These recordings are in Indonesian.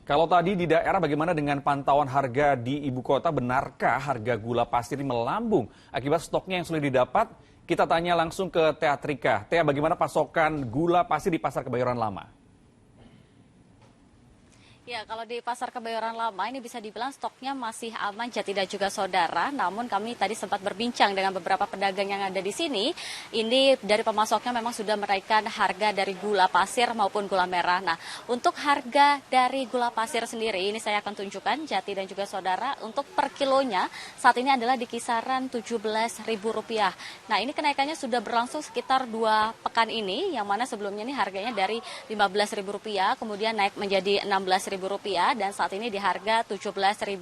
Kalau tadi di daerah bagaimana dengan pantauan harga di ibu kota? Benarkah harga gula pasir ini melambung akibat stoknya yang sulit didapat? Kita tanya langsung ke Tea Trika. Tea, bagaimana pasokan gula pasir di Pasar Kebayoran Lama? Ya, kalau di Pasar Kebayoran Lama ini bisa dibilang stoknya masih aman, Jati dan juga saudara. Namun kami tadi sempat berbincang dengan beberapa pedagang yang ada di sini. Ini dari pemasoknya memang sudah menaikkan harga dari gula pasir maupun gula merah. Nah, untuk harga dari gula pasir sendiri ini saya akan tunjukkan, Jati dan juga saudara. Untuk per kilonya saat ini adalah di kisaran Rp17.000. Nah, ini kenaikannya sudah berlangsung sekitar 2 pekan ini, yang mana sebelumnya ini harganya dari Rp15.000, kemudian naik menjadi Rp16.000 dan saat ini di harga Rp17.000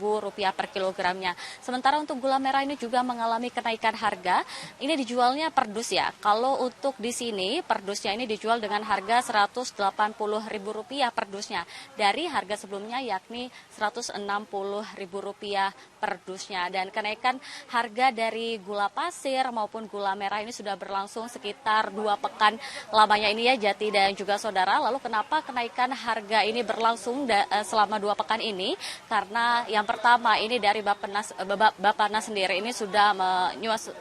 per kilogramnya. Sementara untuk gula merah ini juga mengalami kenaikan harga. Ini dijualnya per dus ya. Kalau untuk di sini per dusnya ini dijual dengan harga Rp180.000 per dusnya. Dari harga sebelumnya yakni Rp160.000 per dusnya. Dan kenaikan harga dari gula pasir maupun gula merah ini sudah berlangsung sekitar 2 pekan lamanya ini ya, Jati dan juga saudara. Lalu kenapa kenaikan harga ini berlangsung selama 2 pekan ini? Karena yang pertama ini dari Bappenas sendiri ini sudah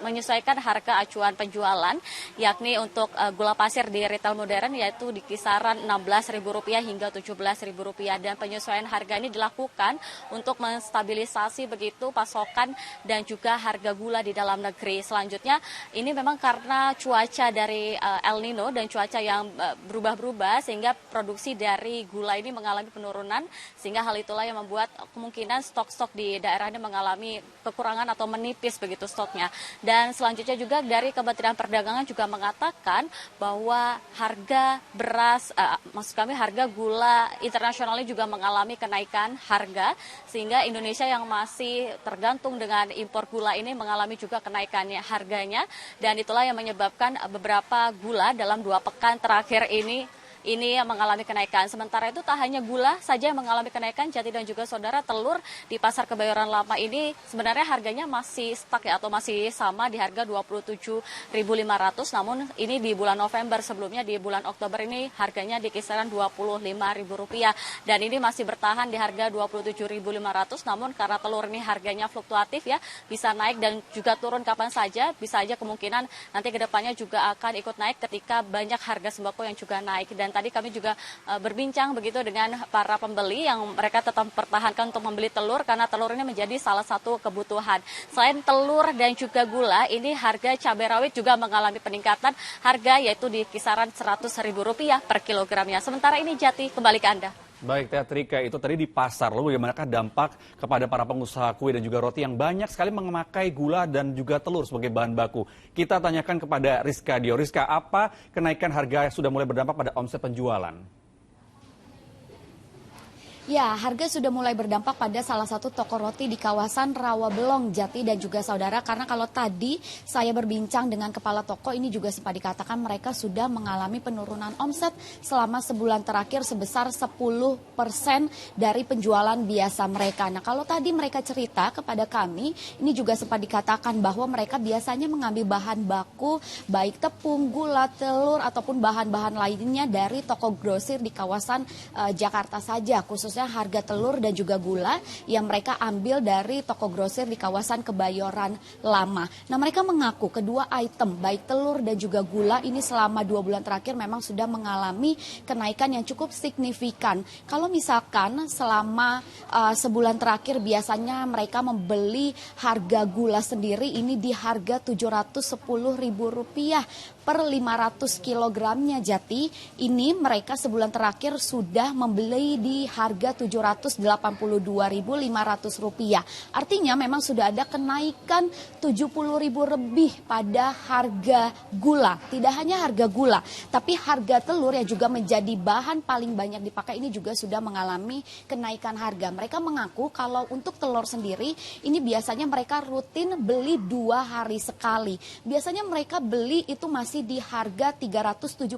menyesuaikan harga acuan penjualan, yakni untuk gula pasir di retail modern yaitu di kisaran Rp16.000 hingga Rp17.000, dan penyesuaian harga ini dilakukan untuk menstabilisasi begitu pasokan dan juga harga gula di dalam negeri. Selanjutnya ini memang karena cuaca dari El Nino dan cuaca yang berubah-berubah sehingga produksi dari gula ini mengalami penurunan, sehingga hal itulah yang membuat kemungkinan stok-stok di daerah ini mengalami kekurangan atau menipis begitu stoknya. Dan selanjutnya juga dari Kementerian Perdagangan juga mengatakan bahwa harga beras, harga gula internasionalnya juga mengalami kenaikan harga, sehingga Indonesia yang masih tergantung dengan impor gula ini mengalami juga kenaikannya harganya, dan itulah yang menyebabkan beberapa gula dalam 2 pekan terakhir ini yang mengalami kenaikan. Sementara itu tak hanya gula saja yang mengalami kenaikan, Jati dan juga saudara, telur di Pasar Kebayoran Lama ini sebenarnya harganya masih stuck ya, atau masih sama di harga Rp27.500. Namun ini di bulan November, sebelumnya di bulan Oktober ini harganya di kisaran Rp25.000, dan ini masih bertahan di harga Rp27.500. Namun karena telur ini harganya fluktuatif ya, bisa naik dan juga turun kapan saja, bisa aja kemungkinan nanti kedepannya juga akan ikut naik ketika banyak harga sembako yang juga naik. Dan tadi kami juga berbincang begitu dengan para pembeli yang mereka tetap mempertahankan untuk membeli telur karena telur ini menjadi salah satu kebutuhan. Selain telur dan juga gula, ini harga cabai rawit juga mengalami peningkatan harga, yaitu di kisaran Rp100.000 per kilogramnya. Sementara ini, Jati, kembali ke Anda. Baik, Tea Trika, itu tadi di pasar. Lalu bagaimanakah dampak kepada para pengusaha kue dan juga roti yang banyak sekali memakai gula dan juga telur sebagai bahan baku? Kita tanyakan kepada Rizka Dio. Rizka, apa kenaikan harga yang sudah mulai berdampak pada omset penjualan? Ya, harga sudah mulai berdampak pada salah satu toko roti di kawasan Rawabelong, Jati dan juga saudara. Karena kalau tadi saya berbincang dengan kepala toko, ini juga sempat dikatakan mereka sudah mengalami penurunan omset selama sebulan terakhir sebesar 10% dari penjualan biasa mereka. Nah, kalau tadi mereka cerita kepada kami, ini juga sempat dikatakan bahwa mereka biasanya mengambil bahan baku, baik tepung, gula, telur, ataupun bahan-bahan lainnya dari toko grosir di kawasan Jakarta saja, khususnya harga telur dan juga gula yang mereka ambil dari toko grosir di kawasan Kebayoran Lama. Nah, mereka mengaku kedua item baik telur dan juga gula ini selama 2 bulan terakhir memang sudah mengalami kenaikan yang cukup signifikan. Kalau misalkan selama sebulan terakhir biasanya mereka membeli harga gula sendiri ini di harga Rp710.000 per 500 kilogramnya, Jati. Ini mereka sebulan terakhir sudah membeli di harga Rp782.500. Artinya memang sudah ada kenaikan Rp70.000 lebih pada harga gula. Tidak hanya harga gula, tapi harga telur yang juga menjadi bahan paling banyak dipakai ini juga sudah mengalami kenaikan harga. Mereka mengaku kalau untuk telur sendiri ini biasanya mereka rutin beli 2 hari sekali. Biasanya mereka beli itu masih di harga Rp375.000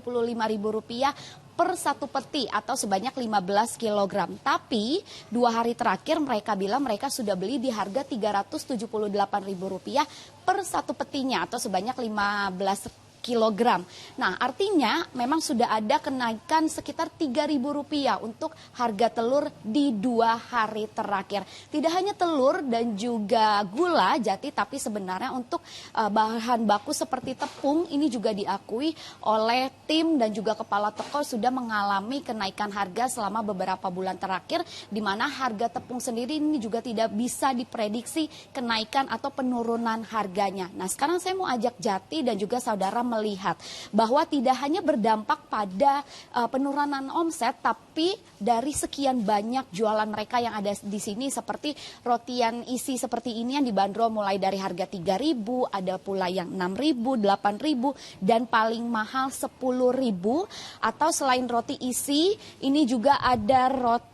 per 1 peti atau sebanyak 15 kg. Tapi 2 hari terakhir mereka bilang mereka sudah beli di harga Rp378.000 per 1 petinya atau sebanyak 15 kg. kilogram. Nah, artinya memang sudah ada kenaikan sekitar Rp3.000 untuk harga telur di 2 hari terakhir. Tidak hanya telur dan juga gula Jati, tapi sebenarnya untuk bahan baku seperti tepung ini juga diakui oleh tim dan juga kepala toko sudah mengalami kenaikan harga selama beberapa bulan terakhir, di mana harga tepung sendiri ini juga tidak bisa diprediksi kenaikan atau penurunan harganya. Nah, sekarang saya mau ajak Jati dan juga saudara melihat bahwa tidak hanya berdampak pada penurunan omset, tapi dari sekian banyak jualan mereka yang ada di sini seperti rotian isi seperti ini yang dibanderol mulai dari harga Rp3.000, ada pula yang Rp6.000, Rp8.000 dan paling mahal Rp10.000. Atau selain roti isi, ini juga ada roti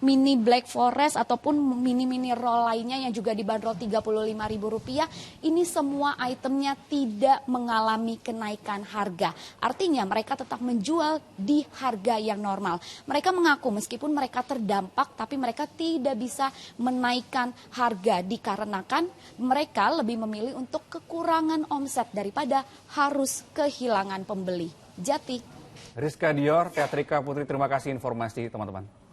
mini Black Forest ataupun mini roll lainnya yang juga dibanderol Rp35.000. Ini semua itemnya tidak mengalami kenaikan harga. Artinya mereka tetap menjual di harga yang normal. Mereka mengaku meskipun mereka terdampak, tapi mereka tidak bisa menaikkan harga dikarenakan mereka lebih memilih untuk kekurangan omset daripada harus kehilangan pembeli. Jati. Rizka Dior, Teatrika Putri, terima kasih informasi teman-teman.